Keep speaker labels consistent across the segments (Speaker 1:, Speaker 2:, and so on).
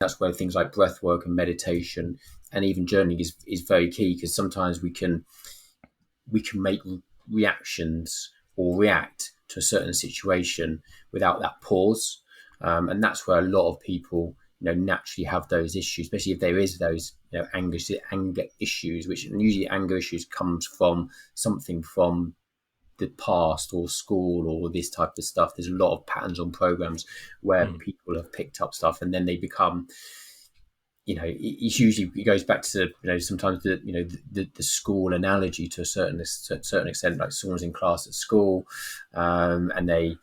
Speaker 1: that's where things like breath work and meditation and even journaling is very key, because sometimes we can make reactions or react to a certain situation without that pause. And that's where a lot of people, naturally have those issues, especially if there is those, anger issues, which usually anger issues comes from something from the past or school or this type of stuff. There's a lot of patterns on programs where people have picked up stuff, and then they become, it's usually, it goes back to, sometimes the school analogy to a certain extent, like someone's in class at school, and they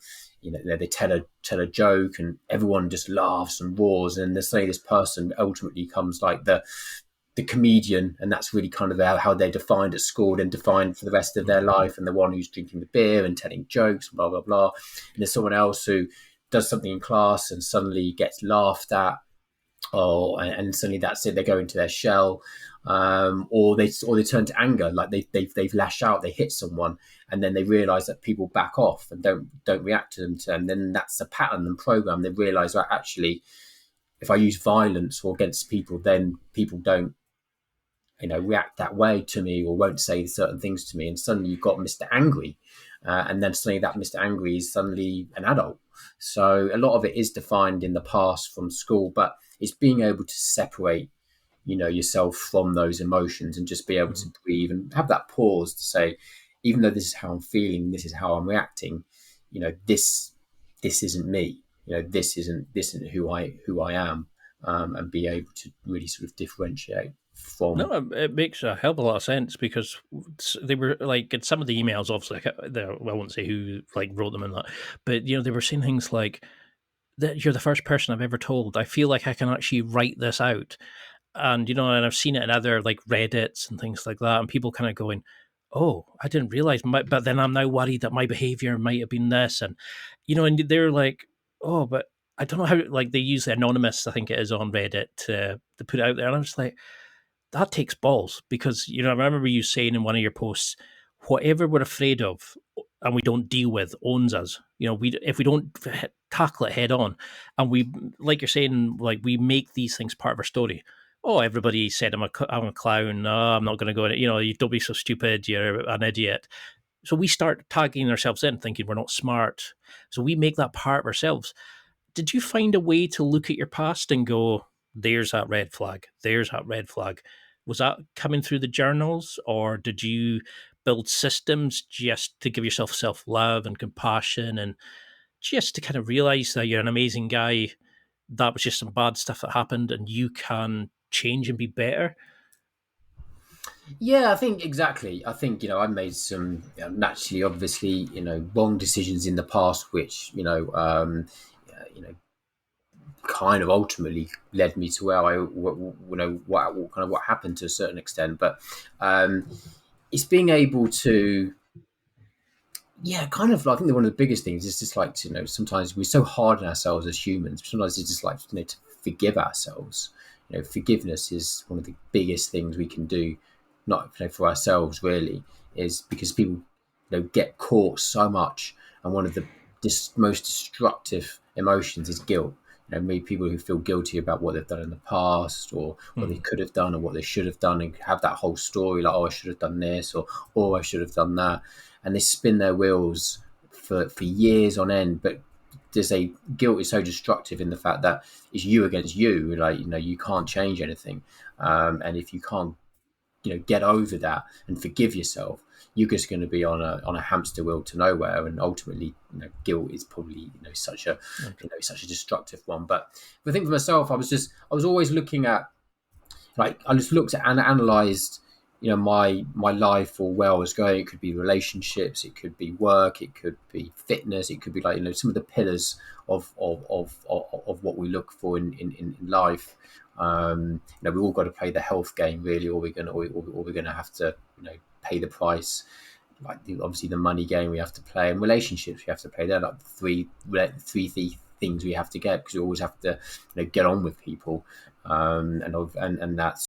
Speaker 1: tell a joke and everyone just laughs and roars, and they say this person ultimately becomes like the comedian, and that's really kind of how they're defined at school, then defined for the rest of their life, and the one who's drinking the beer and telling jokes, blah blah blah. And there's someone else who does something in class and suddenly gets laughed at, and suddenly that's it, they go into their shell, or they turn to anger, like they've lashed out, they hit someone, and then they realize that people back off and don't react to them, and then that's a pattern and program. They realize that actually, if I use violence or against people, then people don't react that way to me or won't say certain things to me, and suddenly you've got Mr. Angry, and then suddenly that Mr. Angry is suddenly an adult. So a lot of it is defined in the past from school, but it's being able to separate yourself from those emotions and just be able to breathe and have that pause to say, even though this is how I'm feeling, this is how I'm reacting, this isn't me, this isn't who I am, and be able to really sort of differentiate from.
Speaker 2: No, it makes a hell of a lot of sense, because they were like, in some of the emails, obviously, I won't say who like wrote them and that, but they were saying things like that you're the first person I've ever told. I feel like I can actually write this out, and and I've seen it in other like Reddits and things like that, and people kind of going, "Oh, I didn't realize," but then I'm now worried that my behavior might have been this, and and they're like, "Oh, but I don't know how." Like they use the anonymous, I think it is, on Reddit to put it out there, and I'm just like, that takes balls, because I remember you saying in one of your posts, whatever we're afraid of and we don't deal with owns us. If we don't tackle it head on, and we, like you're saying, like we make these things part of our story. Oh, everybody said I'm a clown. No, I'm not going to go in it. You don't be so stupid. You're an idiot. So we start tagging ourselves in, thinking we're not smart. So we make that part of ourselves. Did you find a way to look at your past and go, there's that red flag, there's that red flag? Was that coming through the journals, or did you build systems just to give yourself self-love and compassion, and just to kind of realize that you're an amazing guy, that was just some bad stuff that happened and you can change and be better?
Speaker 1: Yeah, I think exactly. I think I made some, naturally, obviously, wrong decisions in the past, which you know kind of ultimately led me to where what happened to a certain extent. But it's being able to, yeah, kind of. I think that one of the biggest things is just like sometimes we're so hard on ourselves as humans. Sometimes it's just like to forgive ourselves. Forgiveness is one of the biggest things we can do, not for ourselves really, is because people get caught so much, and one of the most destructive emotions is guilt. Maybe people who feel guilty about what they've done in the past, or what they could have done, or what they should have done, and have that whole story like, oh, I should have done this, or oh, I should have done that, and they spin their wheels for years on end. But there's a guilt is so destructive in the fact that it's you against you. Like you can't change anything, and if you can't get over that and forgive yourself, you're just going to be on a hamster wheel to nowhere. And ultimately, guilt is probably such a destructive one. But I think for myself, I was always looking at, like, I just looked at and analyzed my life, or where I was going. It could be relationships, it could be work, it could be fitness, it could be like some of the pillars of what we look for in life. We've all got to play the health game really, or we're gonna have to pay the price. Like obviously the money game we have to play, and relationships we have to play. They're like three things we have to get, because we always have to get on with people, and that's